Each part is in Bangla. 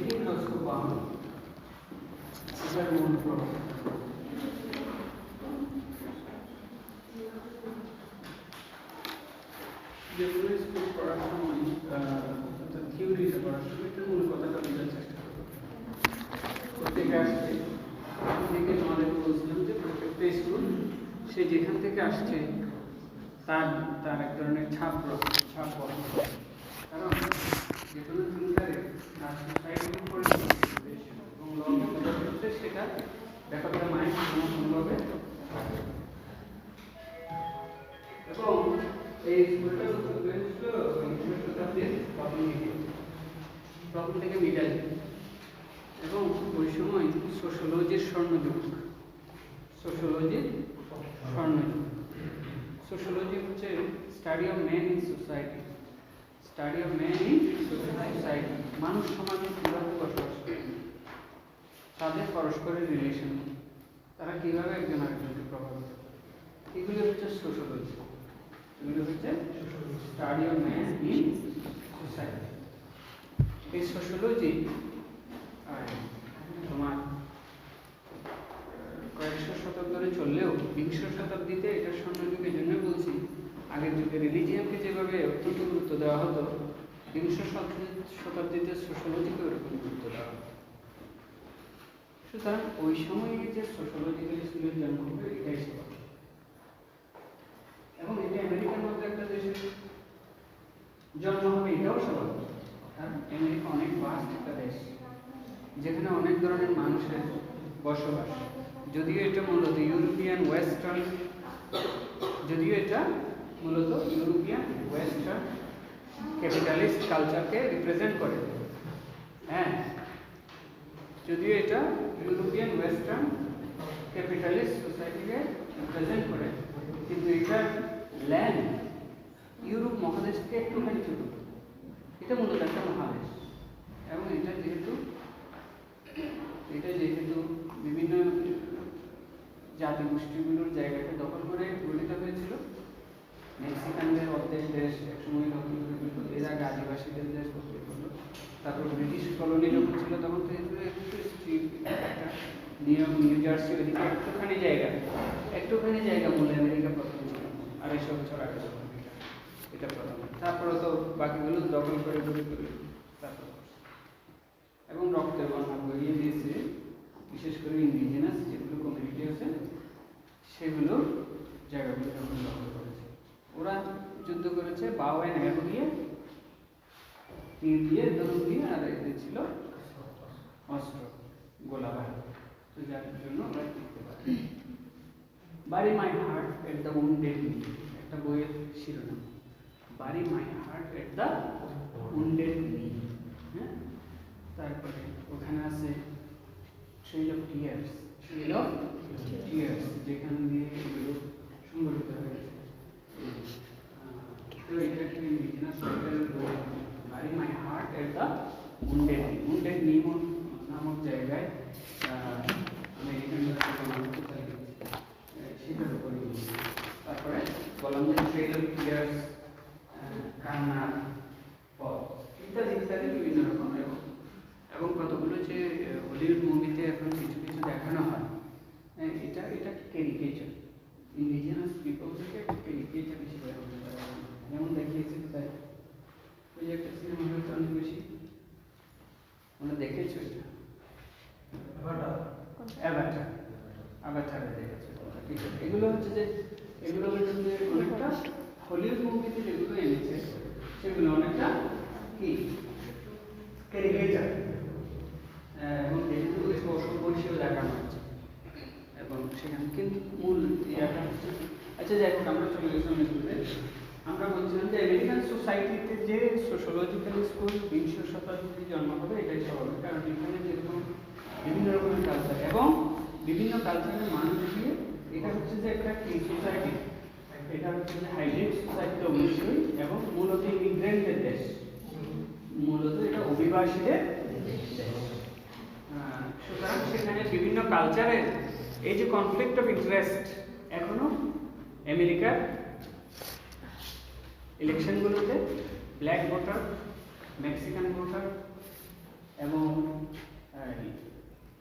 সেটি রস্কো বাউন্ড এটার মূল প্রভাব। যেগুলো স্কুল পড়ার সময় অর্থাৎ থিওরিতে পড়ার সময় একটু মূল কথাটা বোঝার চেষ্টা করবো। প্রত্যেকে আসছে থেকে তোমাদের বলছিলাম যে প্রত্যেকটা স্কুল সে যেখান থেকে আসছে তার তার এক ধরনের ছাপ বহন করে। কারণ যে কোনো থিঙ্কারে তার সোসাইটির উপরে এবং লক্ষ্য হচ্ছে সেটা ব্যাপারটা মাইন্ড কোনোভাবে থাকে। এবং এই স্কুলটা শুরু হয়েছিল 19 শতাব্দীর প্রথম থেকে মিডল, এবং ওই সময় সোশ্যোলজির স্বর্ণযুগ। সোশ্যোলজি হচ্ছে study of man in society, মানুষ সমাজে কীভাবে বসবাস করে, তাদের পরস্পরের রিলেশন, তারা কীভাবে একজন আরেকজনকে প্রভাবিত করে, এগুলো হচ্ছে সোশ্যোলজি। এগুলো হচ্ছে study of man in society. এই সোশ্যোলজি তোমার কয়েকশো শতক ধরে চললেও 20 শতাব্দীতে এটা স্বর্ণযুগের জন্য বলছি। আগের যুগে রিলিজিয়ানকে যেভাবে অত্যন্ত গুরুত্ব দেওয়া হতো, 20 শতাব্দীতে সোশ্যোলজিকে ওরকম গুরুত্ব দেওয়া হতো। সুতরাং ওই সময়ে যে সোশ্যোলজিক্যাল স্কুলের জন্ম হবে এটাই স্বাভাবিক, এবং এটা আমেরিকার মধ্যে একটা দেশের জন্ম হবে এটাও স্বাভাবিক। কারণ আমেরিকা অনেক ভাস্ট একটা দেশ, যেখানে অনেক ধরনের মানুষের বসবাস। যদিও এটা মূলত ইউরোপিয়ান ওয়েস্টার্ন ক্যাপিটালিস্ট কালচারকে রিপ্রেজেন্ট করে। হ্যাঁ, যদিও এটা ইউরোপিয়ান ওয়েস্টার্ন ক্যাপিটালিস্ট সোসাইটিকে রিপ্রেজেন্ট করে, কিন্তু এটার ল্যান্ড ইউরোপ মহাদেশ থেকে একটুখানি ছোট। এটা মূলত একটা মহাদেশ, এবং এটা যেহেতু বিভিন্ন জাতিগোষ্ঠীগুলোর জায়গাকে দখল করে গঠিত হয়েছিল। মেক্সিকানদের অর্ধেক দেশ একসময় দখল করে ফেলল, এর আগে আদিবাসীদের দেশ দখল করলো। তারপর ব্রিটিশ কলোনি যখন ছিল তখন তো একটু স্ট্রিপ, একটা নিউ জার্সি, ওদিকে একটুখানি জায়গা বলে আমেরিকা প্রথম ছিল 250 বছর আগে। এটা প্রথম, তারপরে তো বাকিগুলো দখল করে তারপর এবং রক্তের বন্যা বইয়ে দিয়েছে। বিশেষ করে ইন্ডিজিনাস যেগুলো কমিউনিটি আছে সেগুলো জায়গাগুলো যখন দখল করেছে, ওরা যুদ্ধ করেছে বাও অ্যান্ড অ্যারো দিয়ে, তীর দিয়ে, ধনুক দিয়ে, আর এদের ছিল অস্ত্র, গোলাবারুদ। তো যার জন্য ওরা টিকতে পারে। Bury my heart at the Wounded Knee, একটা বইয়ের শিরোনাম, bury my heart at the Wounded Knee. হ্যাঁ, তারপরে ওখানে আছে ট্রেল অফ টিয়ার্স, যেখান দিয়ে এগুলো সংগঠিত হয়েছে। তো এটা একটা indigenous BARI my heart at the Wounded নি নামক জায়গায় সেটার উপরে। তারপরে বললাম যে ট্রেল অফ টিয়ার্স, কান্নার পথ, ইত্যাদি ইত্যাদি বিভিন্ন রকম। এবং কতগুলো যে হলিউড মুভিতে এখন কিছু দেখানো হয়, এটা ক্যারিকেচার, ইন্ডিজিনাস পিপল থেকে ক্যারিকেচার হিসেবে যেমন দেখিয়েছে। তাই ওই যে একটা সিনেমা হয়তো অনেক বেশি আমরা দেখেছো, এটা অ্যাভাটার দেখেছো। এগুলো হচ্ছে যে অনেকটা হলিউড মুভিতে যেগুলো এনেছে সেগুলো অনেকটা কি ক্যারিকেচার, এবং যেহেতু অসভ্য হিসেবে দেখানো হচ্ছে, এবং সেখানে কিন্তু মূল ইয়াটা হচ্ছে। আচ্ছা, যাই হোক, আমরা চলে গেছিলাম এগুলোতে। আমরা বলছিলাম যে আমেরিকান সোসাইটিতে যে সোশ্যোলজিক্যাল স্কুল 20 শতাব্দীতে জন্ম হবে এটাই স্বাভাবিক। কারণ এখানে যেরকম বিভিন্ন রকমের কালচার এবং বিভিন্ন কালচারের মানুষ দিয়ে, এটা হচ্ছে যে একটা কি সোসাইটি, এটা হচ্ছে যে হাইব্রিড সোসাইটি অবশ্যই, এবং মূলত ইমিগ্রেন্টের দেশ, মূলত এটা অভিবাসীদের দেশ। সুতরাং সেখানে বিভিন্ন কালচারের এই যে কনফ্লিক্ট অফ ইন্টারেস্ট এখনো আমেরিকার ইলেকশনগুলোতে ব্ল্যাক ভোটার, মেক্সিকান ভোটার এবং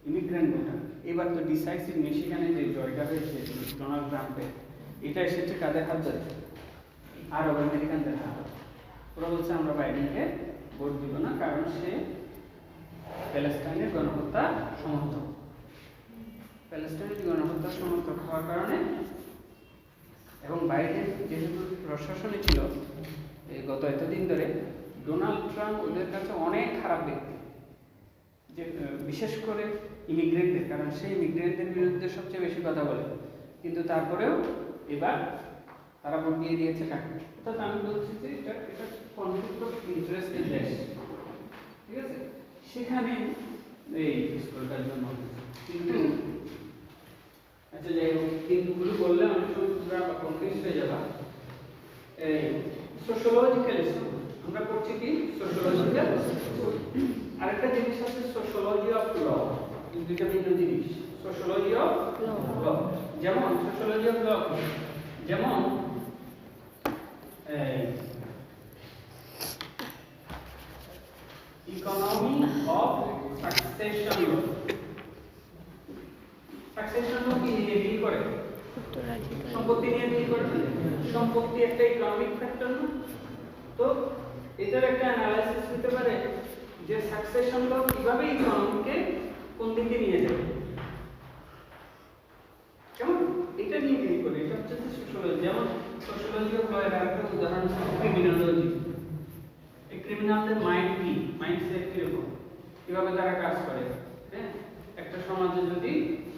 ইমিগ্রেন্ট ভোটার। এবার তো ডিসাইসিভ মিশিগানে যে জয়টা হয়েছে ডোনাল্ড ট্রাম্পের, এটা এসেছে কাদের হাত ধরে? আরব আমেরিকানদের হাত। ওরা বলছে আমরা বাইডেনকে ভোট দিব না, কারণ সে প্যালেস্টাইনের গণহত্যা সমর্থক। প্যালেস্টাইনের গণহত্যার সমর্থক হওয়ার কারণে, এবং বাইডেন যেহেতু প্রশাসনে ছিল গত এতদিন ধরে, ডোনাল্ড ট্রাম্প ওদের কাছে অনেক খারাপ ব্যক্তি, যে বিশেষ করে ইমিগ্রেন্টদের, কারণ সেই ইমিগ্রেন্টদের বিরুদ্ধে সবচেয়ে বেশি কথা বলে। কিন্তু তারপরেও এবার তারা ভোট দিয়ে দিয়েছে কাকে? অর্থাৎ আমি বলছি যে এটা কনফ্লিক্ট অফ ইন্টারেস্টের দেশ, ঠিক আছে? সেখানে এই স্কুলটার জন্য কিন্তু আচ্ছা যাই হোক, কিন্তুগুলো বললে আমি তোমরা কনফিউজ হয়ে যাবা। এই সোশ্যোলজিক্যাল স্কুল আমরা পড়ছি কি? Sociological school. আরেকটা জিনিস আছে সোশ্যোলজি অফ ল, দুইটা ভিন্ন জিনিস। সোশ্যোলজি অফ ল, যেমন সোশ্যোলজি অফ ল যেমন economy of succession law. Succession law কি নিয়ে ডিল করে? সম্পত্তি নিয়ে ডিল করে। সম্পত্তি একটা ইকোনমিক ফ্যাক্টর না? তো এটার একটা অ্যানালাইসিস হতে পারে যে সাকসেশন ল কিভাবে ইকোনমিকে কোন দিকে নিয়ে যাবে, কেমন? এটা নিয়ে ডিল করে। এটা হচ্ছে সোশ্যোলজি। যেমন সোশ্যোলজি অফ ল এর একটা উদাহরণ হচ্ছে ক্রিমিনোলজি। এই ক্রিমিনালদের মাইন্ড কি, মাইন্ডসেট কিরকম, কিভাবে তারা কাজ করে। হ্যাঁ, একটা সমাজে যদি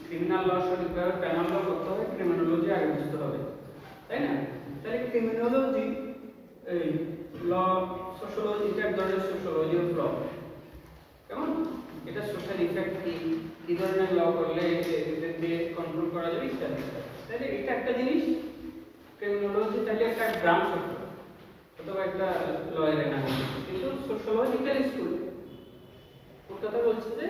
ক্রিমিনাল ল সঠিকভাবে পেনাল ল করতে হবে, ক্রিমিনোলজি আগে বুঝতে হবে, তাই না? তাহলে ক্রিমিনোলজি এই ল সোশ্যোলজি, এটা এক ধরনের সোশ্যোলজি অফ ল। কেমন? এটা সোশ্যাল ইফেক্ট কি ধরনের ল করলে এদের দিয়ে কন্ট্রোল করা যাবে ইত্যাদি। তাহলে এটা একটা জিনিস ক্রিমিনোলজি, তাহলে একটা গ্রাম শব্দ অথবা একটা লয়ের অ্যানালিসিস। কিন্তু সোশ্যোলজিক্যাল স্কুল ওর কথা বলছে যে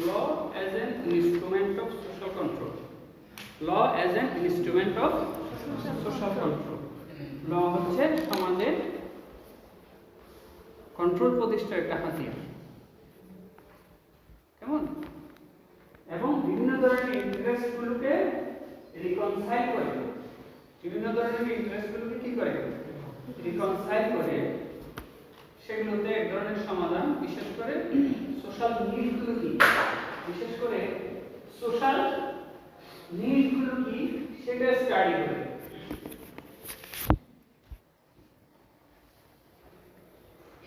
law as an instrument of social control. Law as an instrument of social control. Law হচ্ছে সমাজের কন্ট্রোল প্রতিষ্ঠার একটা হাতিয়ার, কেমন? এবং বিভিন্ন ধরনের ইন্টারেস্টগুলোকে রিকনসাইল করে, বিভিন্ন ধরনের ইন্টারেস্টগুলোকে কি করে? রিকনসাইল করে সেগুলোতে এক ধরনের সমাধান, বিশেষ করে সোশ্যাল নিডগুলো কি, বিশেষ করে সোশ্যাল নিডগুলো কি সেটা স্টাডি করে।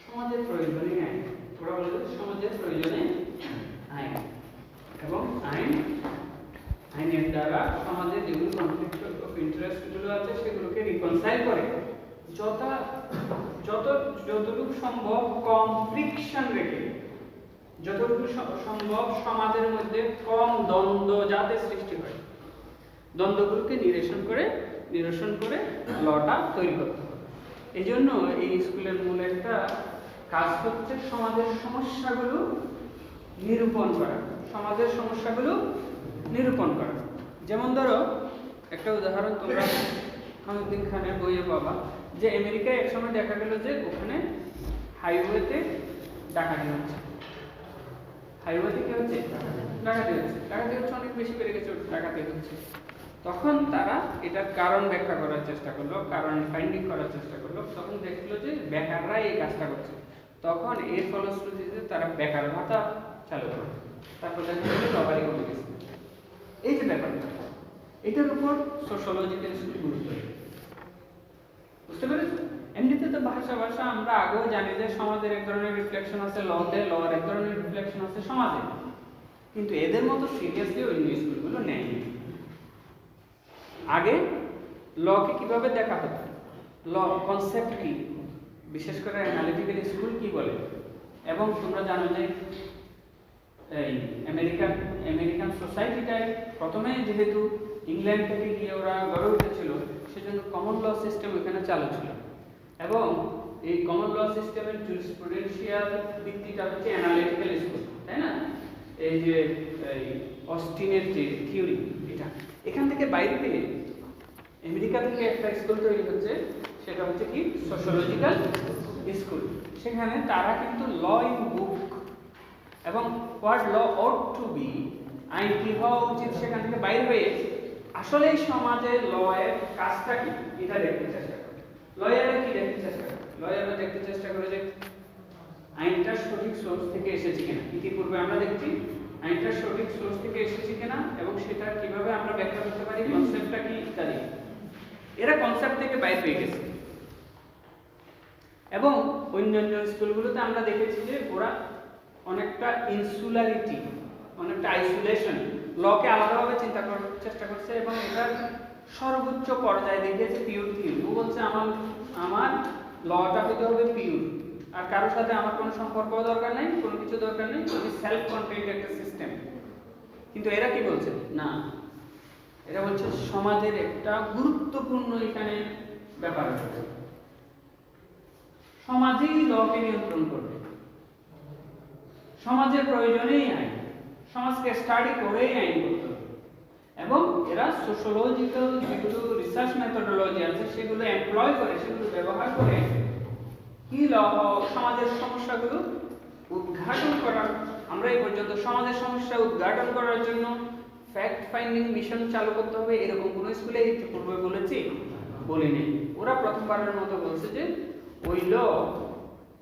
সমাজের প্রয়োজনে আইন, ওরা বলে সমাজের প্রয়োজনে আইন, এবং আইনের দ্বারা সমাজে যেগুলো কনফ্লিক্ট অফ ইন্টারেস্ট গুলো আছে সেগুলোকে রিকনসাইল করে, যতটুকু সম্ভব কম ফ্রিকশন রেখে, যতটুকু সম্ভব সমাজের মধ্যে কম দ্বন্দ্ব যাতে সৃষ্টি হয়, দ্বন্দ্বগুলোকে নিরসন করে লটা তৈরি করতে হবে। এই জন্য এই স্কুলের মূল একটা কাজ হচ্ছে সমাজের সমস্যাগুলো নিরূপণ করা, সমাজের সমস্যাগুলো নিরূপণ করা। যেমন ধরো একটা উদাহরণ তোমরা হামিউদ্দিন খানের বইয়ে পাবা, যে আমেরিকায় একসময় দেখা গেল যে ওখানে হাইওয়েতে ডাকাতি হচ্ছে। হাইওয়েতে কি হচ্ছে? ডাকাতি হচ্ছে, অনেক বেশি বেড়ে গেছে ডাকাতি হচ্ছে। তখন তারা এটার কারণ ব্যাখ্যা করার চেষ্টা করলো, কারণ ফাইন্ডিং করার চেষ্টা করলো। তখন দেখলো যে বেকাররা এই কাজটা করছে। তখন এর ফলশ্রুতিতে তারা বেকার ভাতা চালু করলো। তারপর দেখা গেল রবারি কমে গেছে। এই যে ব্যাপারটা, এটার উপর সোশ্যোলজিক্যাল স্কুল গুরুত্ব দেয়। বুঝতে পেরেছো? এমনিতে তো ভাষা আমরা আগেও জানি যে সমাজের এক ধরনের রিফ্লেকশন আছে লতে, লর এক ধরনের রিফ্লেকশন আছে সমাজে, কিন্তু এদের মতো সিরিয়াসলি ওই স্কুলগুলো নেয়নি। আগে লকে কিভাবে দেখা হতো, ল কনসেপ্ট কি, বিশেষ করে অ্যানালিটিক্যাল স্কুল কি বলে। এবং তোমরা জানো যে এই আমেরিকান সোসাইটিটায় প্রথমে যেহেতু ইংল্যান্ড থেকে গিয়ে ওরা গড়ে উঠেছিল, সেজন্য কমন ল সিস্টেম ওখানে চালু ছিল। এবং এই কমন ল সিস্টেমের জুরিসপ্রুডেন্সিয়াল ভিত্তিটা হচ্ছে অ্যানালিটিক্যাল স্কুল, তাই না? এই যে অস্টিনের যে থিওরি, এটা এখান থেকে বাইরে পেয়ে আমেরিকা থেকে একটা স্কুল তৈরি হচ্ছে, সেটা হচ্ছে কি সোশ্যোলজিক্যাল স্কুল। সেখানে তারা কিন্তু ল ইন বুক এবং what law ought to be, আইন কি হওয়া উচিত সেখান থেকে বাইরে হয়ে আসলে সমাজে ল এর কাজটা কি এটা দেখতে চেষ্টা করে। লয়াররা কি দেখতে চেষ্টা করে? লয়াররা দেখতে চেষ্টা করে যে আইনটা সঠিক সোর্স থেকে এসেছে কিনা। ইতিপূর্বে আমরা দেখছি আইনটা সঠিক সোর্স থেকে এসেছে কিনা এবং সেটা কিভাবে আমরা ব্যাখ্যা করতে পারি, কনসেপ্টটা কি ইত্যাদি। এরা কনসেপ্ট থেকে বাইরে হয়ে গেছে। এবং অন্যান্য স্কুলগুলোতে আমরা দেখেছি যে ওরা অনেকটা ইনসুলারিটি, অনেকটা আইসোলেশন, লকে আলাদাভাবে চিন্তা করার চেষ্টা করছে এবং এটা সর্বোচ্চ পর্যায়ে দেখিয়েছে পিওর থিওরি। ও বলছে আমার লটা হতে হবে পিওর, আর কারোর সাথে আমার কোনো সম্পর্ক দরকার নেই, কোনো কিছু দরকার নেই, আমি সেলফ কন্টেন্ট একটা সিস্টেম। কিন্তু এরা কি বলছে? না, এরা বলছে সমাজের একটা গুরুত্বপূর্ণ এখানে ব্যাপার আছে, সমাজেই লকে নিয়ন্ত্রণ করবে, সমাজের প্রয়োজনেই আইন, সমাজকে স্টাডি করেই আইন করতে হবে। এবং এরা সোশ্যোলজিক্যাল যেগুলো রিসার্চ মেথডোলজি আছে সেগুলো এমপ্লয় করে, সেগুলো ব্যবহার করে কি ল সমাজের সমস্যাগুলো উদ্ঘাটন করার, আমরা এই পর্যন্ত সমাজের সমস্যা উদ্ঘাটন করার জন্য ফ্যাক্ট ফাইন্ডিং মিশন চালু করতে হবে এরকম কোন স্কুলে পূর্বে বলেছি? বলিনি। ওরা প্রথমবারের মতো বলছে যে ওই ল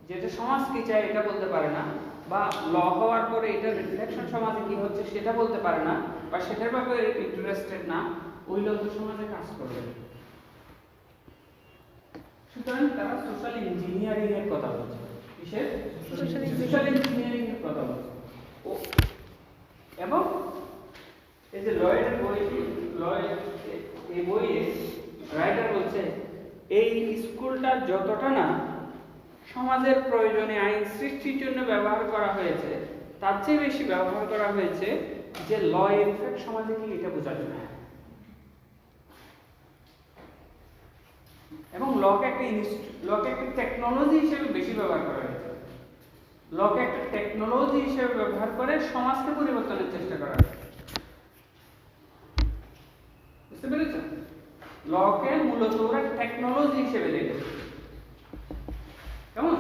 যেটা সমাজ কি চায় এটা বলতে পারে না, বা ল হওয়ার পরে এটা রিফ্লেকশন সমাজে কি হচ্ছে সেটা বলতে পারে না, বা সেটার ব্যাপারে ইন্টারেস্টেড না, ওই ল তো সমাজে কাজ করবে। সুতরাং তারা সোশ্যাল ইঞ্জিনিয়ারিং এর কথা বলছে। কিসের? সোশ্যাল ইঞ্জিনিয়ারিং এর কথা বলছে। এবং এই যে লয়ের বই, এই বইয়ে রাইটার বলছে এই স্কুলটা যতটা না সমাজের প্রয়োজনে আইন সৃষ্টির জন্য ব্যবহার করা হয়েছে, তার চেয়ে বেশি ব্যবহার করা হয়েছে যে ল এর ইফেক্ট সমাজে কি এটা বোঝার জন্য। এবং লকে একটা টেকনোলজি হিসেবে বেশি ব্যবহার করা হয়েছে। লকে একটা টেকনোলজি হিসেবে ব্যবহার করে সমাজকে পরিবর্তনের চেষ্টা করা হয়েছে। বুঝতে পেরেছেন? লকে মূলত ওরা টেকনোলজি হিসেবে দেখেছে। কেমন?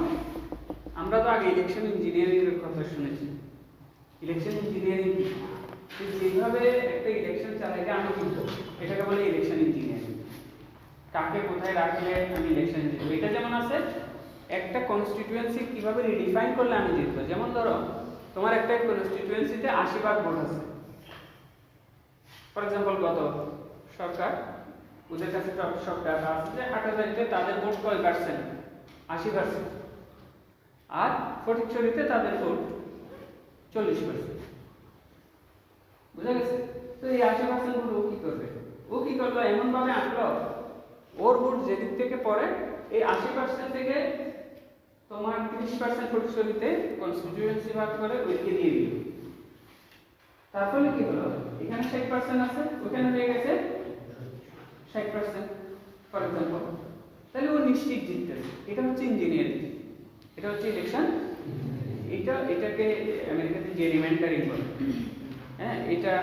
আমরা তো আগে ইলেকশন ইঞ্জিনিয়ারিং এর কথা শুনেছি। ইলেকশন ইঞ্জিনিয়ারিং যেভাবে একটা ইলেকশন চালাইতে আমি কিন্তু এটাকে বলে ইলেকশন ইঞ্জিনিয়ারিং। কাকে কোথায় রাখলে আমি ইলেকশন জিতবো, এটা যেমন আছে একটা কনস্টিটিউয়েন্সি কিভাবে রিডিফাইন করলে আমি জিতবো। যেমন ধরো তোমার একটা কনস্টিটিউয়েন্সিতে 80% ভোট আছে, ফর এক্সাম্পল গত সরকার, ওদের কাছে সব ডাটা আছে যে 8000-তে তাদের ভোট কয় পার্সেন্ট? 80%। আর ফটিকছড়িতে তাদের ভোট 40%। বুঝা গেছে? তো এই 80% ভোট ও কি করবে? ও কি করলো? এমন ভাবে আঁকলো ওর ভোট যেদিক থেকে পড়ে এই 80% থেকে তোমার 30% ফটিকছড়িতে কনস্টিটিউয়েন্সি ভাগ করে ওইদিকে দিয়ে দিল। তার ফলে কি হলো? এখানে 60% আছে, ওখানে হয়ে গেছে 60%, ফর এক্সাম্পল। তাহলে ও নিশ্চিত জিততেছে। এটা হচ্ছে ইঞ্জিনিয়ারিং, এটা হচ্ছে ইলেকশন। এটাকে আমেরিকাতে জেরিমেন্ডারিং বলে। হ্যাঁ, এটা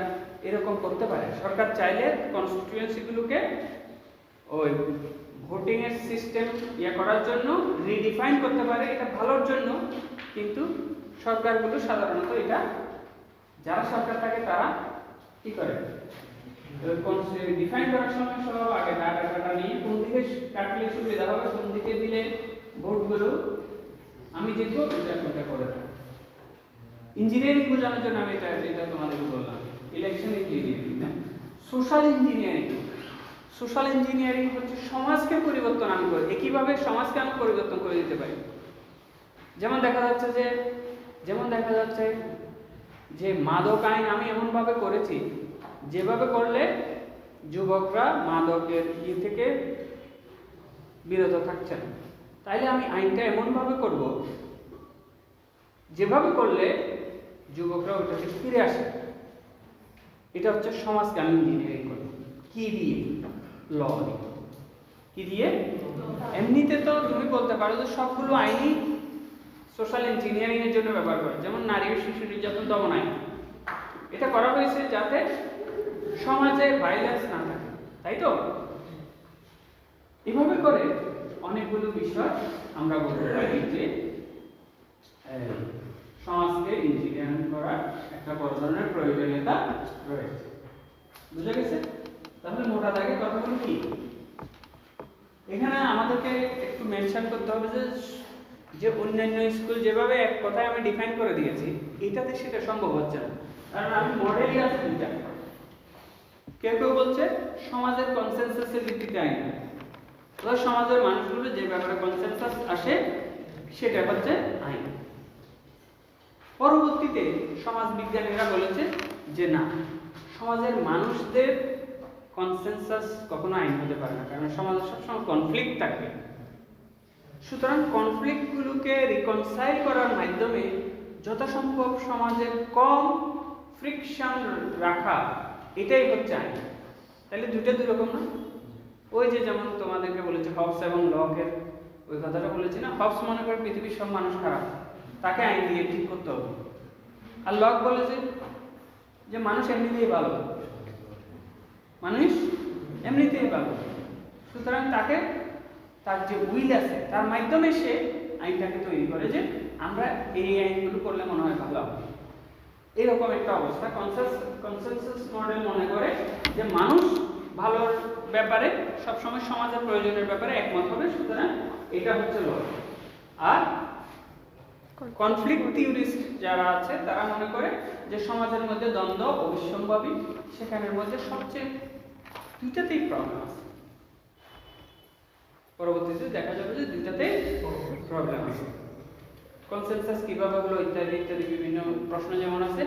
এরকম করতে পারে সরকার চাইলে কনস্টিটিউয়েন্সিগুলোকে ওই ভোটিং এর সিস্টেম করার জন্য রিডিফাইন করতে পারে, এটা ভালোর জন্য। কিন্তু সরকারগুলো সাধারণত এটা, যারা সরকার থাকে তারা কি করে, ডিফাইন করার সময় সব আগে ডাটা নিয়ে কোন দিকে কাটলে সুবিধা হবে, কোন দিকে দিলে ভোটগুলো আমি জিতবো, এটা করে থাকে। ইঞ্জিনিয়ারিং বোঝানোর জন্য আমি এটা তোমাদের বললাম, ইলেকশন ইঞ্জিনিয়ারিং না। সোশ্যাল ইঞ্জিনিয়ারিং, সোশ্যাল ইঞ্জিনিয়ারিং হচ্ছে সমাজকে পরিবর্তন আমি করি, একইভাবে সমাজকে আমি পরিবর্তন করে দিতে পারি। যেমন দেখা যাচ্ছে যে মাদক আইন আমি এমনভাবে করেছি যেভাবে করলে যুবকরা মাদকের থেকে বিরত থাকছে না, তাইলে আমি আইনটা এমনভাবে করব যেভাবে করলে যুবকরা ওইটা থেকে ফিরে আসে। এটা হচ্ছে সমাজকে আমি ইঞ্জিনিয়ারিং করব। কি দিয়ে? ল দিয়ে। কি দিয়ে? এমনিতে তো তুমি বলতে পারো যে সবগুলো আইনই সোশ্যাল ইঞ্জিনিয়ারিং এর জন্য ব্যবহার করে। যেমন নারী ও শিশু নির্যাতন দমন আইন, এটা করা হয়েছে যাতে সমাজে ভায়োলেন্স না থাকে, তাই তো? এভাবে করে অনেকগুলো বিষয় আমরা বলতে পারি যে সমাজকে ইঞ্জিনিয়ারিং করার একটা বড় ধরনের প্রয়োজনীয়তা রয়েছে। বুঝা গেছে? তাহলে মোটা দাগে কথাগুলো কি, এখানে আমাদেরকে একটু মেনশন করতে হবে যে অন্যান্য স্কুল যেভাবে এক কথায় আমি ডিফাইন করে দিয়েছি, এটাতে সেটা সম্ভব হচ্ছে না। কারণ আমি মডেলই আছে দুইটা। কেউ কেউ বলছে সমাজের কনসেনসাসের ভিত্তিতে আইন, সমাজের মানুষগুলো যে ব্যাপারে কনসেনসাস আসে সেটা হচ্ছে আইন। পরবর্তীতে সমাজ বিজ্ঞানীরা বলেছে যে না, সমাজের মানুষদের কনসেনসাস কখনো আইন হতে পারে না, কারণ সমাজে সবসময় কনফ্লিক্ট থাকবে। সুতরাং কনফ্লিক্টগুলোকে রিকনসাইল করার মাধ্যমে যথাসম্ভব সমাজের কম ফ্রিকশন রাখা, এটাই হচ্ছে আইন। তাহলে দুইটা দুই রকম না? ওই যে যেমন তোমাদেরকে বলেছে হবস এবং লকের ওই কথাটা বলেছি না, হবস মনে করে পৃথিবীর সব মানুষ খারাপ, তাকে আইন দিয়ে ঠিক করতে হবে। আর লক বলেছে যে মানুষ এমনিতেই ভালো, মানুষ এমনিতেই ভালো, সুতরাং তাকে তার যে উইল আছে তার মাধ্যমে সে আইনটাকে তৈরি করে যে আমরা এই আইনগুলো করলে মনে হয় ভালো হবে। এরকম একটা অবস্থা। কনসেনসাস মডেল মনে করে যে মানুষ ভালোর ব্যাপারে সবসময় সমাজের প্রয়োজনের ব্যাপারে একমত হবে, সুতরাং এটা হচ্ছে ল। আর কনফ্লিক্ট থিওরিস্ট যারা আছে তারা মনে করে যে সমাজের মধ্যে দ্বন্দ্ব অবশ্যম্ভাবী, সেখানের মধ্যে সবচেয়ে দুইটাতেই প্রবলেম আছে। পরবর্তীতে দেখা যাবে যে দুইটাতেই প্রবলেম আছে। কনসেনসাস কিভাবে হলো ইত্যাদি ইত্যাদি বিভিন্ন প্রশ্ন যেমন আছে।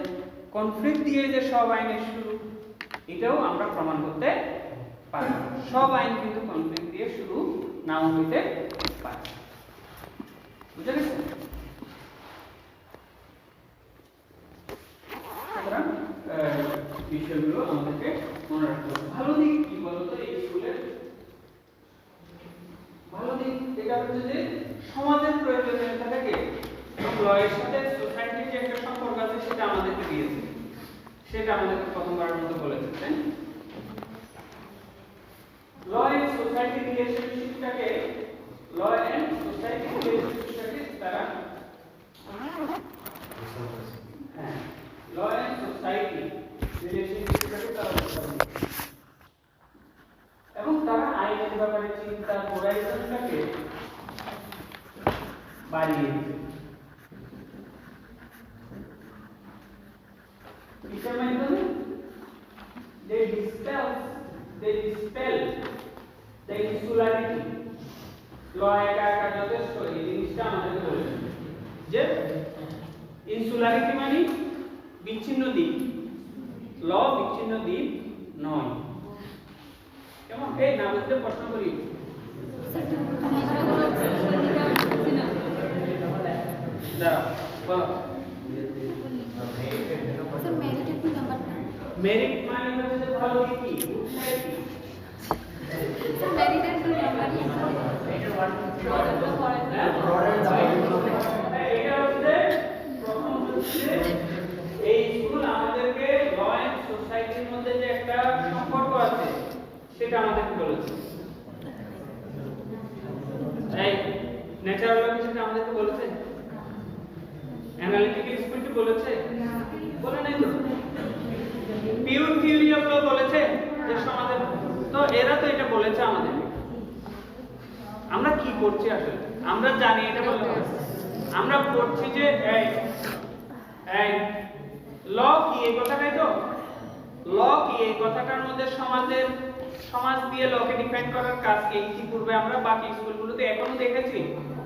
কনফ্লিক্ট দিয়ে যে সব আইনের শুরু, এটাও আমরা প্রমাণ করতে পারি। সব আইন কিন্তু কনফ্লিক্ট দিয়ে শুরু নাও হইতে পারে। বুঝা গেছে? সুতরাং বিষয়গুলো আমাদেরকে মনে রাখতে হবে। ভালো দিক কি বলতো এই স্কুলের? ভালো দিক এটা হচ্ছে যে সমাজের প্রয়োজনীয়তাটাকে লয়ের সাথে সোসাইটির যে একটা সম্পর্ক আছে সেটা আমাদেরকে দিয়েছে, সেটা আমাদেরকে প্রথমবারের মতো বলেছে। তাই ল এন্ড সোসাইটি রিলেশনশিপটাকে, ল এন্ড সোসাইটি রিলেশনশিপটাকে তারা ল এন্ড সোসাইটি রিলেশনশিপটাকে তারা এবং তারা আইনের ব্যাপারে চিন্তা হোরাইজনটাকে বাড়িয়ে দিয়েছে। কিসের মাধ্যমে? they dispel the insularity. ল একা একা যথেষ্ট, এই জিনিসটা আমাদেরকে বলেছে যে ইনসুলারিটি মানে বিচ্ছিন্ন দ্বীপ, ল বিচ্ছিন্ন দ্বীপ নয়। কেমন? এই না বুঝতে প্রশ্ন করি, বলো। মেরিট মানে হচ্ছে ভালো দিক কি? মেরিটের দুই নাম্বার এটা হচ্ছে প্রথম হচ্ছে এই স্কুল আমাদেরকে ল এন্ড সোসাইটির মধ্যে যে একটা সম্পর্ক আছে সেটা আমাদেরকে বলেছে। এই ন্যাচারাল ল সেটা আমাদেরকে বলেছে, অ্যানালিটিক্যাল স্কুল কি বলেছে? বলে নাই তো। পিওর থিওরি অফ ল বলেছে যে সমাজের, তো এরা তো এটা বলেছে আমাদের। আমরা কি করছি আসলে? আমরা জানি এটা বলতে হবে, আমরা পড়ছি যে এই এই ল কি এই কথাটাই তো। ল কি এই কথাটার মধ্যে সমাজের, সমাজ দিয়ে লকে ডিফাইন করার কাজকে ইতিপূর্বে আমরা বাকি স্কুলগুলোতে এখনো দেখেছি,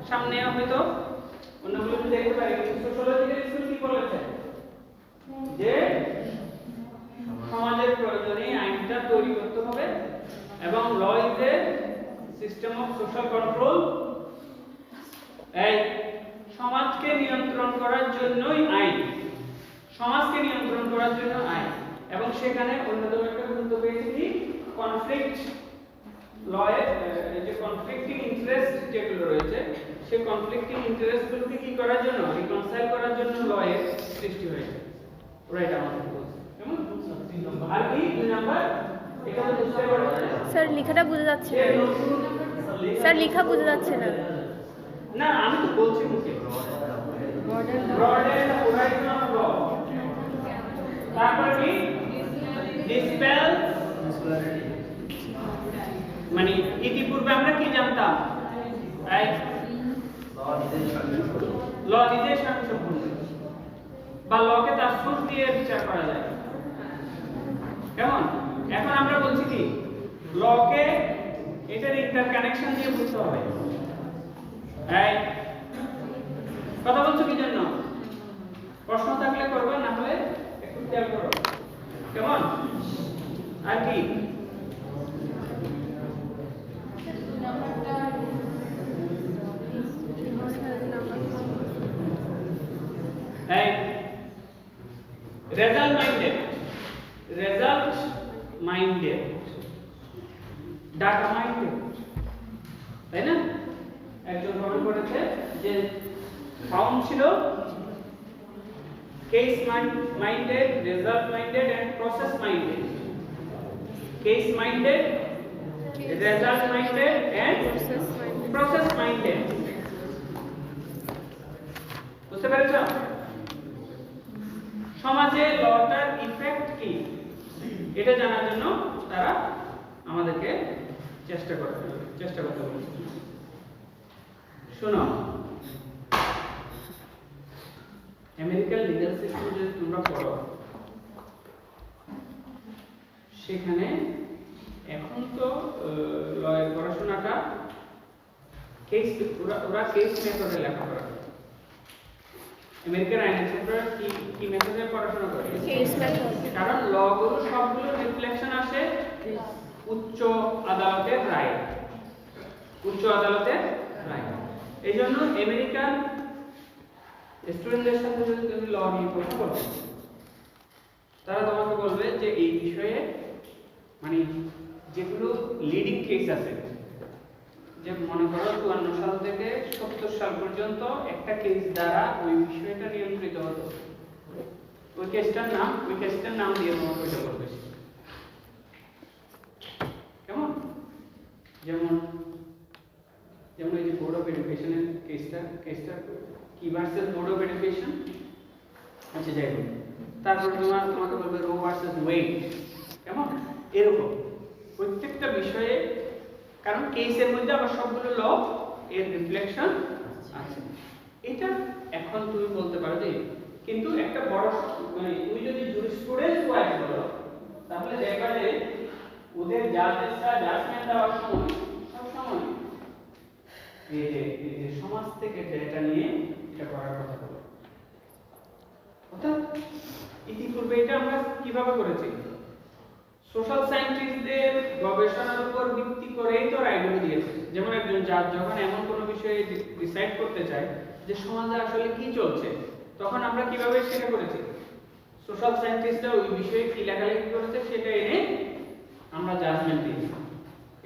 সামনে হয়তো অন্যগুলোতে দেখতে পারি। কিন্তু সোশ্যোলজিক্যাল স্কুল কি বলেছে? যে সমাজের প্রয়োজনে আইনটা তৈরি করতে হবে এবং law is a system of social control. এই সমাজকে নিয়ন্ত্রণ করার জন্যই আইন, সমাজকে নিয়ন্ত্রণ করার জন্য আইন। এবং সেখানে অন্যতম একটা গুরুত্ব পেয়েছে কি? কনফ্লিক্ট লয়ের যে কনফ্লিক্টিং ইন্টারেস্ট যেগুলো রয়েছে, সেই কনফ্লিক্টিং ইন্টারেস্টগুলোকে কি করার জন্য, রিকনসাইল করার জন্য লয়ের সৃষ্টি হয়েছে। রাইট, আমাদের বলছে কেমন? আর কি দুই নাম্বার? এটা তো বুঝতে পারছেন স্যার, লেখাটা বোঝা যাচ্ছে না। স্যার, লেখা বোঝা যাচ্ছে না। না, আমি তো বলছি মুখে ব্রড এন্ড হোরাইজন মানে ইতিপূর্বে আমরা কি জানতাম? ল নিজেই স্বয়ংসম্পূর্ণ, বা লকে তার সোর্স দিয়ে বিচার করা যায়। কেমন? এখন আমরা বলছি কি লকে এটার ইন্টারকানেকশন দিয়ে বুঝতে হবে। কথা বলছো কি জন্য? প্রশ্ন থাকলে করবে, না হলে একটু খেয়াল করো। কেমন? আর কি রেজাল্ট মাইন্ডেড, ডাটা মাইন্ডেড, তাই না? একজন কমেন্ট করেছে যে ফাউন্ড ছিল case minded, result minded and process minded. Case minded, result minded and process minded. বুঝতে পেরেছো? সমাজে লটার ইফেক্ট কি এটা জানার জন্য তারা আমাদেরকে চেষ্টা করতে বলেছে। শোনো, আমেরিকান লিগ্যাল সিস্টেম যদি তোমরা পড়ো, সেখানে এখন তো লয়ের পড়াশোনাটা কেস, ওরা কেস মেথডে লেখাপড়া করে। আমেরিকান আইনের ক্ষেত্রে কি মেথডে পড়াশোনা করে? Case method. কারণ লগুলো সবগুলো রিফ্লেকশন আসে উচ্চ আদালতের রায়, এই জন্য আমেরিকান স্টুডেন্টদের সাথে যদি তুমি ল নিয়ে কথা বলো, তারা তোমাকে বলবে যে এই বিষয়ে মানে যেগুলো লিডিং কেস আছে, যে মনে করো 54 সাল থেকে 70 সাল পর্যন্ত একটা কেস দ্বারা ওই বিষয়টা নিয়ন্ত্রিত হতো, ওই কেসটার নাম দিয়ে তোমাকে ওইটা বলবে। কেমন? যেমন এই যে বোর্ড অফ এডুকেশনের কেসটা কি ভার্সেস বোর্ড অফ এডুকেশন, আচ্ছা যাই হোক, তারপর তোমাকে বলবে রো ভার্সেস ওয়েড। কেমন? এরকম প্রত্যেকটা বিষয়ে, কারণ কেসের মধ্যে আবার সবগুলো ল এর রিফ্লেকশন আছে। এটা এখন তুমি বলতে পারো যে, কিন্তু একটা বড় মানে তুমি যদি জুরিসপ্রুডেন্স ওয়াইজ বলো, তাহলে দেখবা যে ওদের জাজেসরা জাজমেন্ট দেওয়ার সময় সবসময় এই যে সমাজ থেকে ডেটা নিয়ে এটা করার কথা বলে। অর্থাৎ ইতিপূর্বে এটা আমরা কিভাবে করেছি? সোশ্যাল সায়েন্টিস্টদের গবেষণার উপর ভিত্তি করেই তো রায়গুলো দিয়েছে। যেমন একজন জাজ যখন এমন কোনো বিষয়ে ডিসাইড করতে চায় যে সমাজে আসলে কি চলছে, তখন আমরা কিভাবে সেটা করেছি? সোশ্যাল সায়েন্টিস্টরা ওই বিষয়ে কি লেখালেখি করেছে সেটা এনে আমরা জাজমেন্ট দিয়েছি,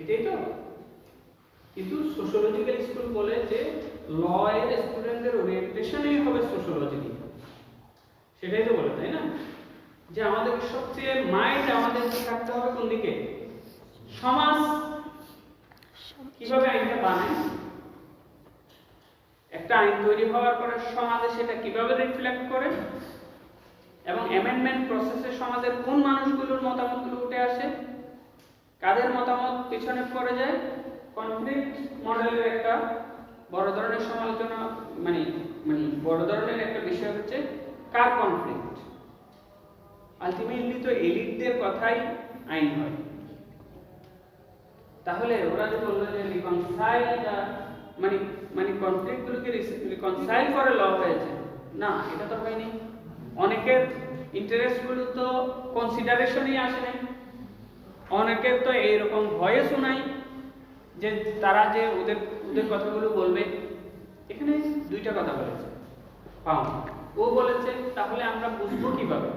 এটাই তো। কিন্তু সোশ্যোলজিক্যাল স্কুল বলে যে ল এর স্টুডেন্টদের ওরিয়েন্টেশনই হবে সোশ্যোলজি নিয়ে, সেটাই তো বলে, তাই না? যে আমাদের সবচেয়ে মাইন্ড আমাদের থাকতে হবে কোন দিকে? সমাজ কিভাবে আইনটা বানায়, একটা আইন তৈরি হওয়ার পরে সমাজে সেটা কিভাবে রিফ্লেক্ট করে, এবং অ্যামেন্ডমেন্ট প্রসেসে সমাজের কোন মানুষগুলোর মতামতগুলো উঠে আসে, কাদের মতামত পিছনে পড়ে যায়। কনফ্লিক্ট মডেলের একটা বড় ধরনের সমালোচনা, মানে বড় ধরনের একটা বিষয় হচ্ছে কার কনফ্লিক্ট। আলটিমেটলি তো এলিটদের কথাই আইন হয়। তাহলে ওরা যে বললো যে রিকনসাইল মানে কনফ্লিক্টগুলোকে রিকনসাইল করে ল হয়েছে, না, এটা তো হয়নি। অনেকের ইন্টারেস্টগুলো তো কনসিডারেশনই আসে নাই, অনেকের তো এইরকম ভয়েসও নাই যে তারা যে ওদের কথাগুলো বলবে। এখানে দুইটা কথা বলেছে ও বলেছে, তাহলে আমরা বুঝবো কিভাবে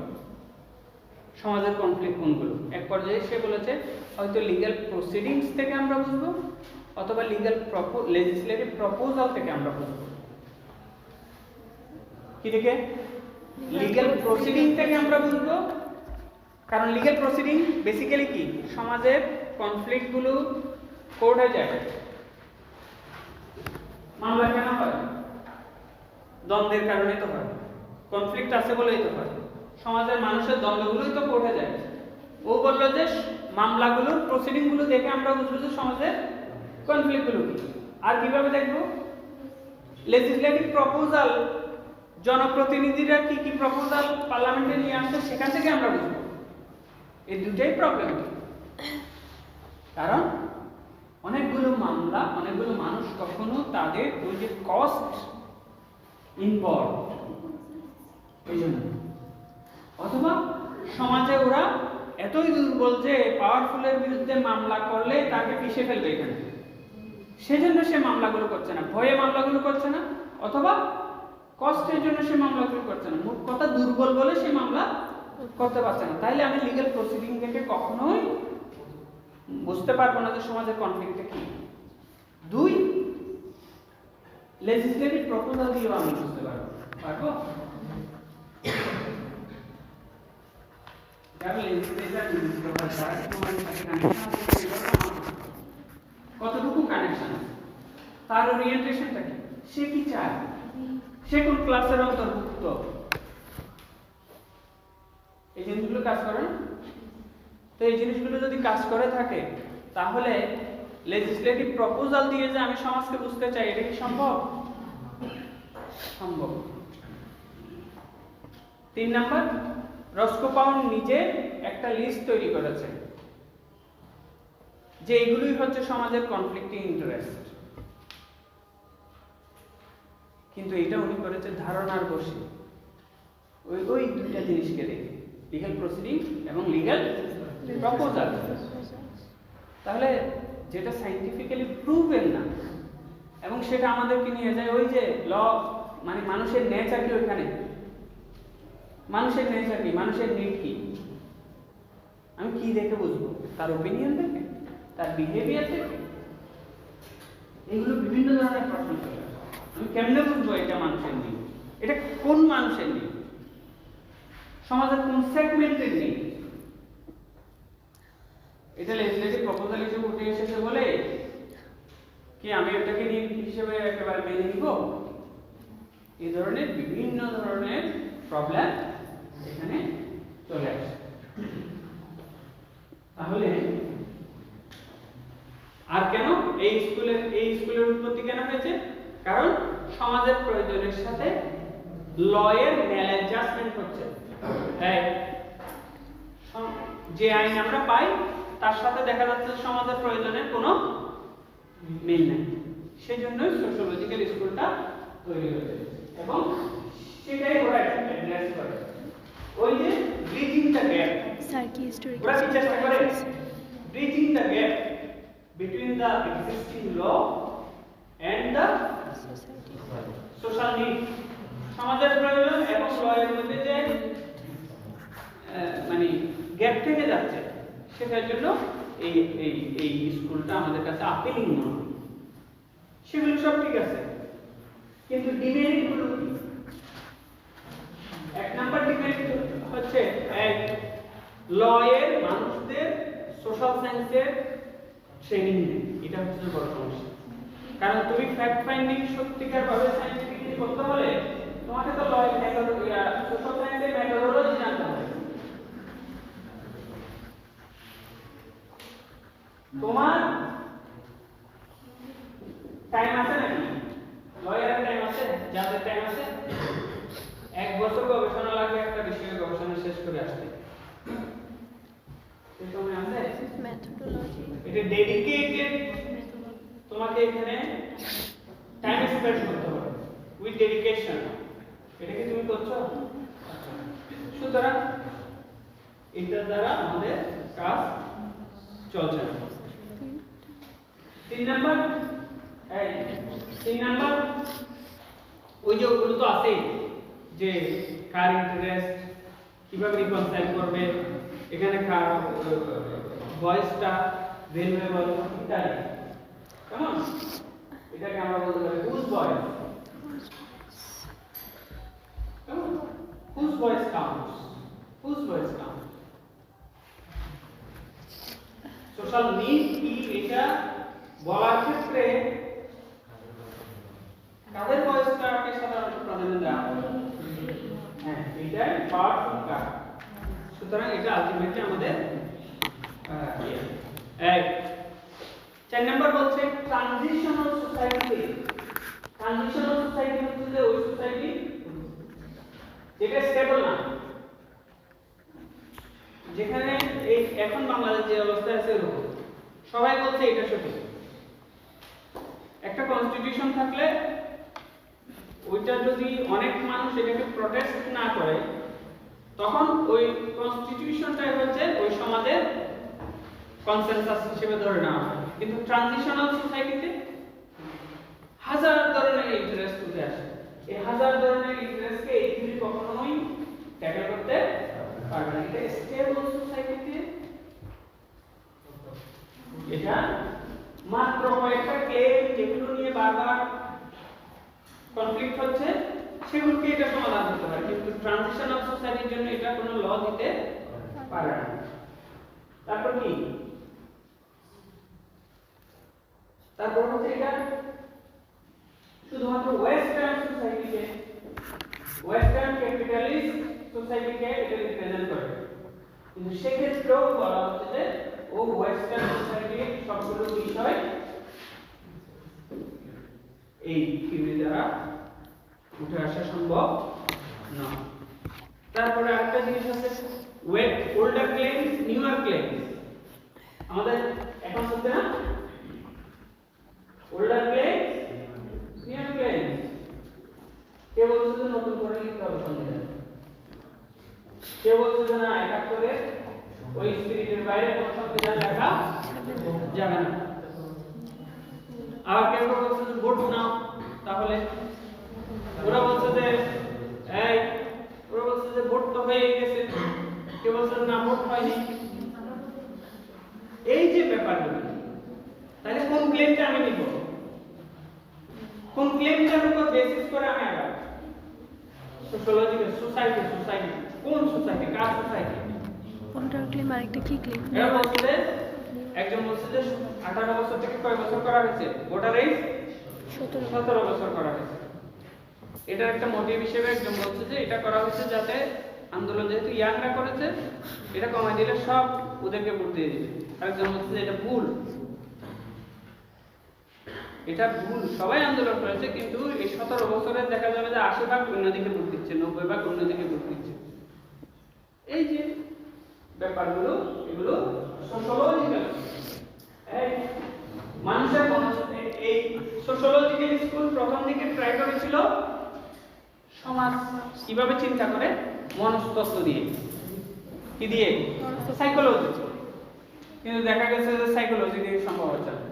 সমাজের কনফ্লিক্ট কোনগুলো। এক পর্যায়ে সে বলেছে হয়তো লিগ্যাল প্রসিডিংস থেকে আমরা বুঝবো, অথবা লেজিসলেটিভ প্রপোজাল থেকে আমরা বুঝবো। কি থেকে? লিগ্যাল প্রসিডিং থেকে আমরা বুঝবো, কারণ লিগ্যাল প্রসিডিং বেসিক্যালি কি, সমাজের কনফ্লিক্টগুলো কোর্টে যায়। মামলা কেন হয়? দ্বন্দ্বের কারণে তো হয়, কনফ্লিক্ট আছে বলেই তো হয়। সমাজের মানুষের দ্বন্দ্বগুলোই তো কোর্টে যায়। ও বললো যে মামলাগুলোর প্রসিডিংগুলো দেখে আমরা বুঝবো যে সমাজের কনফ্লিক্টগুলো কি। আর কিভাবে দেখবো? লেজিসলেটিভ প্রপোজাল, জনপ্রতিনিধিরা কি কি প্রপোজাল পার্লামেন্টে নিয়ে আসছে সেখান থেকে আমরা বুঝবো। এই দুটাই প্রবলেম। কারণ অনেকগুলো মামলা, অনেকগুলো মানুষ কখনো তাদের ওই যে কস্ট ইনভলভ, এই জন্য, অথবা সমাজে ওরা এতই দুর্বল যে পাওয়ারফুলের বিরুদ্ধে মামলা করলে তাকে পিষে ফেলবে এখানে, সেজন্য সে মামলাগুলো করছে না, ভয়ে মামলাগুলো করছে না, অথবা কষ্টের জন্য সে মামলাগুলো করছে না, মোট কথা দুর্বল বলে সে মামলা করতে পারছে না। তাইলে আমি লিগ্যাল প্রসিডিং থেকে কখনোই বুঝতে পারবো না যে সমাজের কনফ্লিক্টটা কি। দুই, লেজিসলেটিভ প্রপোজাল দিয়েও আমি বুঝতে পারবো। কতটুকু কানেকশন আছে, তার ওরিয়েন্টেশনটা কি, সে কি চায়, সে কোন ক্লাসের অন্তর্ভুক্ত, এই জিনিসগুলো কাজ করে না। তো এই জিনিসগুলো যদি কাজ করে থাকে তাহলে লেজিসলেটিভ প্রপোজাল দিয়ে যে আমি সমাজকে বুঝতে চাই, এটা কি সম্ভব? সম্ভব। 3 নাম্বার, রস্কো পাউন্ড নিজে একটা লিস্ট তৈরি করেছে যে এইগুলোই হচ্ছে সমাজের কনফ্লিক্টিং ইন্টারেস্ট, কিন্তু এটা উনি করেছে ধারণার বশে, ওই দুইটা জিনিসকে দেখে, লিগ্যাল প্রসিডিং এবং লিগ্যাল প্রপোজাল। তাহলে যেটা সাইন্টিফিক্যালি প্রুভেন না, এবং সেটা আমাদেরকে নিয়ে যায় ওই যে ল, মানে মানুষের নেচার কি, ওইখানে মানুষের নেচার কি, মানুষের নিড কি, আমি কি দেখে বুঝবো? তার ওপিনিয়ন দেখে, তার বিহেভিয়ার দেখে? এগুলো বিভিন্ন ধরনের প্রশ্ন চলে আসে। আমি কেমনে বুঝবো এটা মানুষের নিড, এটা কোন মানুষের নিড, সমাজের কোন সেগমেন্টের নিড? এটা লেজিসলেটিভ প্রপোজাল হিসেবে উঠে এসেছে বলে কি আমি এটাকে নিড হিসেবে একেবারে মেনে নিব? এই ধরনের বিভিন্ন ধরনের প্রবলেম এখানে চলে আসে। তাহলে আর কেন এই স্কুলের উৎপত্তি কেন হয়েছে? কারণ সমাজের প্রয়োজনের সাথে লয়ের ম্যালঅ্যাডজাস্টমেন্ট হচ্ছে। যে আইন আমরা পাই তার সাথে দেখা যাচ্ছে সমাজের প্রয়োজনের কোনো মিল নেই, সেজন্যই সোশ্যোলজিক্যাল স্কুলটা তৈরি হয়েছে এবং সেটাই ওরা অ্যাড্রেস করে। ওই যে ব্রিজিং দ্য গ্যাপ, স্যার কি হিস্টোরি ওরা কি চেষ্টা করে? Bridging the gap between the existing law and the social need, সমাজের প্রয়োজন এবং লয়ের মধ্যে যে মানে গ্যাপ থেকে যাচ্ছে, সেটার জন্য এই এই এই স্কুলটা আমাদের কাছে আপিলিং নয়। সেগুলো সব ঠিক আছে, কিন্তু ডিমেরিট গুলো কি? 1 নাম্বার ডিমেরিট হচ্ছে লয়ের মানুষদের সোশ্যাল সায়েন্সের ট্রেনিং নেই, এটা হচ্ছে বড় সমস্যা। কারণ তুমি ফ্যাক্ট ফাইন্ডিং সত্যিকার ভাবে সায়েন্টিফিক্যালি করতে হলে তোমাকে তো লয়ের মেথডোলজি, সোশ্যাল সায়েন্সের মেথডোলজি জানতে হবে। তোমার টাইম আছে নাকি? লয়ারের টাইম আছে, যাদের টাইম আছে 1 বছর গবেষণা লাগবে একটা বিষয়ে গবেষণা শেষ করে আসতে। তুমি আছে মেথডোলজি, এটা ডেডিকেটেড, তোমাকে এখানে টাইম স্পেন্ড করতে হবে উইথ ডেডিকেশন। এটা কি তুমি করছো? সুতরাং এটার দ্বারা আমাদের কাজ চলছে না। 3 নাম্বার, ওই যে ওগুলো তো আছেই, যে কার ইন্টারেস্ট কিভাবে রিকনসাইল করবে, এখানে কার ভয়েসটা ভ্যালুয়েবল ইত্যাদি, কেমন? এটাকে আমরা বলতে পারি হুজ ভয়েস, কেমন? Whose voice counts, whose voice counts. Social need কি এটা বলার ক্ষেত্রে কাদের ভয়েসটাকে সাধারণত প্রাধান্য দেওয়া হয়? হ্যাঁ, এটাই পাওয়ারফুল কার। সুতরাং এটা আলটিমেটলি আমাদের এক 4 নাম্বার হচ্ছে ট্রানজিশনাল সোসাইটি। ট্রানজিশনাল সোসাইটি হচ্ছে যে ওই সোসাইটি যেটা স্টেবল না, যেখানে এই এখন বাংলাদেশ যে অবস্থা আছে এরকম সবাই বলছে এটা সঠিক। একটা কনস্টিটিউশন থাকলে ওইটা যদি অনেক মানুষ এটাকে প্রটেস্ট না করে তখন ওই কনস্টিটিউশনটাই হচ্ছে ওই সমাজের কনসেনসাস হিসেবে ধরে নেওয়া হয়। কিন্তু ট্রানজিশনাল সোসাইটিতে হাজার ধরনের ইন্টারেস্ট উঠে আসে, এই হাজার ধরনের ইন্টারেস্টকে এই থিওরি কখনোই ট্যাকেল করতে পারবে না। এটা স্টেবল সোসাইটিতে এটা মাত্র কয়েকটা ক্লেম যেগুলো নিয়ে বারবার কনফ্লিক্ট হচ্ছে সেগুলোকে এটা সমাধান করতে পারে, কিন্তু ট্রানজিশনাল সোসাইটির জন্য এটা কোনো ল দিতে পারে না। তারপর কি, তারপর হচ্ছে এটা শুধুমাত্র ওয়েস্টার্ন সোসাইটিকে, ওয়েস্টার্ন ক্যাপিটালিস্ট সোসাইটিকে এটা রিপ্রেজেন্ট করে, কিন্তু সেক্ষেত্রেও বলা হচ্ছে যে ও ওয়েস্টার্ন সোসাইটির সবগুলো বিষয় এই থিওরি দ্বারা উঠে আসা সম্ভব নয়। তারপরে আরেকটা জিনিস আছে ওল্ডার ক্লেমস নিউয়ার ক্লেমস। আমাদের এখন হচ্ছে না ওল্ডার ক্লেমস নিউয়ার ক্লেমস, কে বলছে যে নতুন করে লিখতে হবে সংবিধান, কে বলছে যে না 71 ওই স্পিরিটের বাইরে কোনো সংবিধান লেখা যাবে না, আর কেউ বলছে যে ভোট নাও, তাহলে ওরা বলছে যে এই ওরা বলছে যে ভোট তো হয়ে গেছে, কেউ বলছে না ভোট হয়নি। এই যে ব্যাপারগুলো, তাহলে কোন ক্লেমটা আমি নিব, কোন ক্লেমটার উপর বেসিস করে আমি আগাবো? সোশ্যালজিক্যাল সোসাইটি, সোসাইটি কোন সোসাইটি, কার সোসাইটি? কোনটার ক্লেম আরেকটা কি ক্লেম? এরা বলছে একজন বলছে যে 18 বছর থেকে কয় বছর করা হয়েছে ভোটার এজ 17 বছর করা হয়েছে। এটার একটা মোটিভ হিসেবে একজন বলছে যে এটা করা হয়েছে যাতে আন্দোলন যেহেতু ইয়াংরা করেছে এটা কমাই দিলে সব ওদেরকে ভোট দিয়ে দিবে। আরেকজন বলছে যে এটা ভুল, এটা ভুল, সবাই আন্দোলন করেছে কিন্তু এই 17 বছরে দেখা যাবে যে 80% অন্যদিকে ভোট দিচ্ছে, 90% অন্যদিকে ভোট দিচ্ছে। এই যে ব্যাপারগুলো এগুলো সোশ্যালজিক্যাল, এই মানুষের এই সোশ্যালজিক্যাল স্কুল প্রথম দিকে ট্রাই করেছিল সমাজ কিভাবে চিন্তা করে মনস্তত্ত্ব দিয়ে, কি দিয়ে, সাইকোলজি, কিন্তু দেখা গেছে যে সাইকোলজি দিয়ে সম্ভব হচ্ছে না,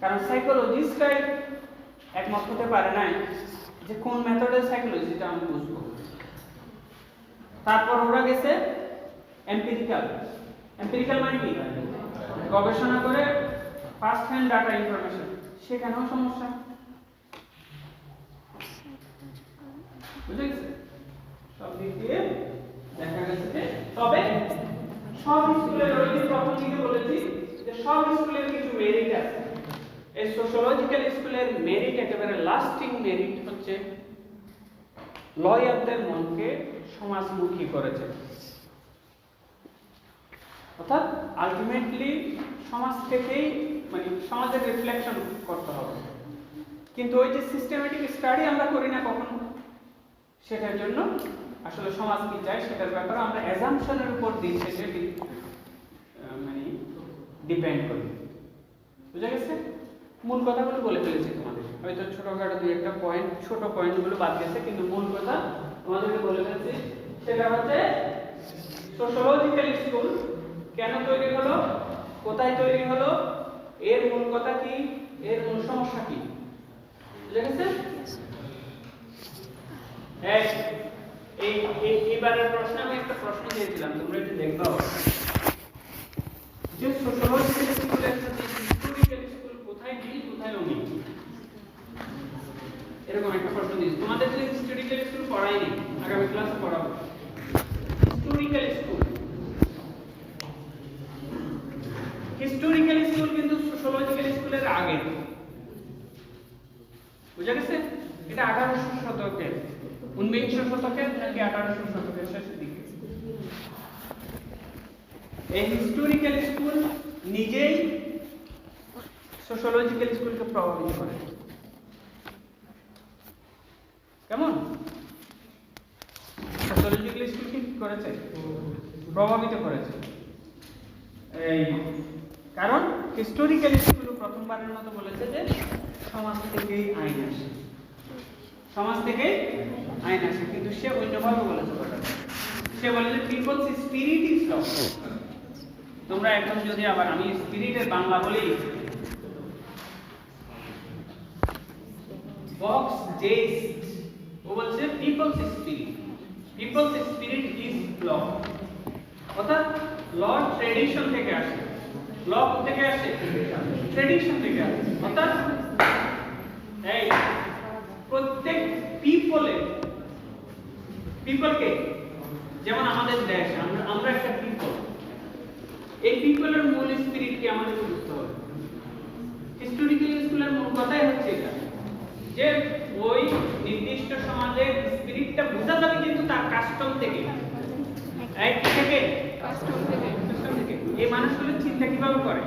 কারণ সাইকোলজিস্টরাই একমত হতে পারে নাই যে কোন মেথডের সাইকোলজিটা আমি বুঝবো। তারপর ওরা গেছে এম্পিরিক্যাল, এম্পিরিক্যাল মানে কি, গবেষণা করে ফার্স্ট হ্যান্ড ডাটা ইনফরমেশন, সেখানেও সমস্যা, বুঝে গেছে? সব দিক দিয়ে দেখা গেছে যে তবে সব স্কুলের ওই প্রথম দিকে বলেছি যে সব স্কুলের কিছু মেরিট আছে। এই সোশ্যালজিক্যাল স্কুলের মেরিট একেবারে লাস্টিং মেরিট হচ্ছে লয়ারদের মনকে সমাজমুখী করেছে, অর্থাৎ আলটিমেটলি সমাজ থেকেই মানে সমাজের রিফ্লেকশন করতে হবে, কিন্তু ওই যে সিস্টেমেটিক স্টাডি আমরা করি না কখনো, সেটার জন্য আসলে সমাজ কি চায় সেটার ব্যাপারে আমরা অ্যাজাম্পশনের উপর দিই, সেটা মানে ডিপেন্ড করি। বুঝা গেছে? মূল কথাগুলো বলে ফেলেছি তোমাদের, হয়তো ছোটখাটো দুই একটা পয়েন্ট, ছোট পয়েন্টগুলো বাদ গেছে, কিন্তু মূল কথা তোমাদেরকে বলে ফেলেছি। সেটা হচ্ছে সোশ্যালজিক্যাল স্কুল কেন তৈরি হলো, কোথায় তৈরি হলো, এর মূল কথা কি, এর মূল সমস্যা কি। বুঝা গেছে? এইবারের প্রশ্ন আমি একটা প্রশ্ন দিয়েছিলাম, তোমরা একটু দেখবা যে সোশ্যালজিক্যাল স্কুলের সাথে হিস্টোরিক্যাল স্কুল কোথায় মিল কোথায় অমিল, এরকম একটা প্রশ্ন দিয়েছি। তোমাদের যদি হিস্টোরিক্যাল স্কুল পড়াইনি, আগামী ক্লাসে পড়াবো হিস্টোরিক্যাল স্কুল। হিস্টোরিক্যাল স্কুল কিন্তু সোশ্যালজিক্যাল স্কুলের আগে, বুঝা গেছে? এটা 1800 শতকের, 19 শতকের নাকি 1800 শতকের শেষের দিকে। এই হিস্টোরিক্যাল স্কুল নিজেই সোশ্যোলজিক্যাল স্কুলকে প্রভাবিত করে। কেমন? সোশ্যোলজিক্যাল স্কুল কি করেছে? প্রভাবিত করেছে। এই কারণ হিস্টোরিক্যাল স্কুল প্রথমবারের মতো বলেছে যে সমাজ থেকেই আইন আসে, সমাজ থেকে আইন আসে, কিন্তু সে অন্যভাবে বলেছে কথাটা। সে বলে যে পিপলস স্পিরিট ইজ ল। তোমরা একদম যদি আবার আমি স্পিরিটের বাংলা বলি, বক্স জেস্ট, ও বলছে people's spirit, people's spirit is law. অর্থাৎ ল ট্রেডিশন থেকে আসে। ল থেকে আসে, ট্রেডিশন থেকে আসে। অর্থাৎ এই প্রত্যেক পিপলকে, যেমন আমাদের দেশ, আমরা একটা পিপল, এই পিপলের মূল স্পিরিটকে আমাদের বুঝতে হবে। হিস্টোরিক্যাল স্কুলের মূল কথাই হচ্ছে এটা, যে ওই নির্দিষ্ট সমাজের স্পিরিটটা বোঝা যাবে কিন্তু তার কাস্টম থেকে, এক থেকে কাস্টম থেকে। এই মানুষগুলো চিন্তা কিভাবে করে,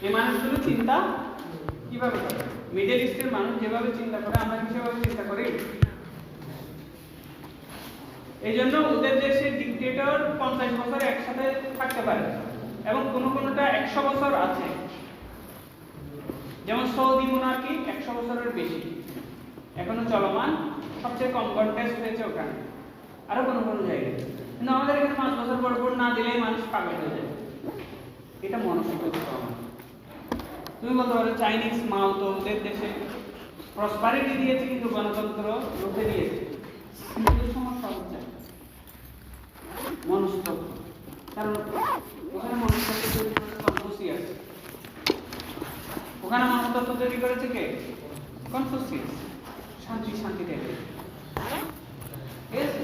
এই মানুষগুলো চিন্তা কিভাবে করে, মিডল ইস্টের মানুষ যেভাবে চিন্তা করে আমরা কি সেভাবে চিন্তা করি? এই জন্য ওদের দেশে ডিক্টেটর 50 বছর একসাথে থাকতে পারে এবং কোনোটা 100 বছর আছে। যেমন সৌদি মোনার্কি 100 বছরের বেশি এখনো চলমান, সবচেয়ে কম কন্টেস্ট হয়েছে ওখানে, আরো কোনো জায়গায়। কিন্তু আমাদের এখানে 5 বছর পর ভোট না দিলেই মানুষ পাগল হয়ে যায়। এটা মানসিকতা। তুমি বলতে পারো চাইনিজ মাও তো ওদের দেশে প্রসপারিটি দিয়েছে কিন্তু গণতন্ত্র রুখে দিয়েছে, কিন্তু সমস্যা হচ্ছে মনস্তত্ত্ব। কারণ ওখানে মনস্তত্ত্ব তৈরি করেছে কনফুসিয়াস, ওখানে মনস্তত্ত্ব তৈরি করেছে কে? কনফুসিয়াস। শান্তি টাইপের, ঠিক আছে?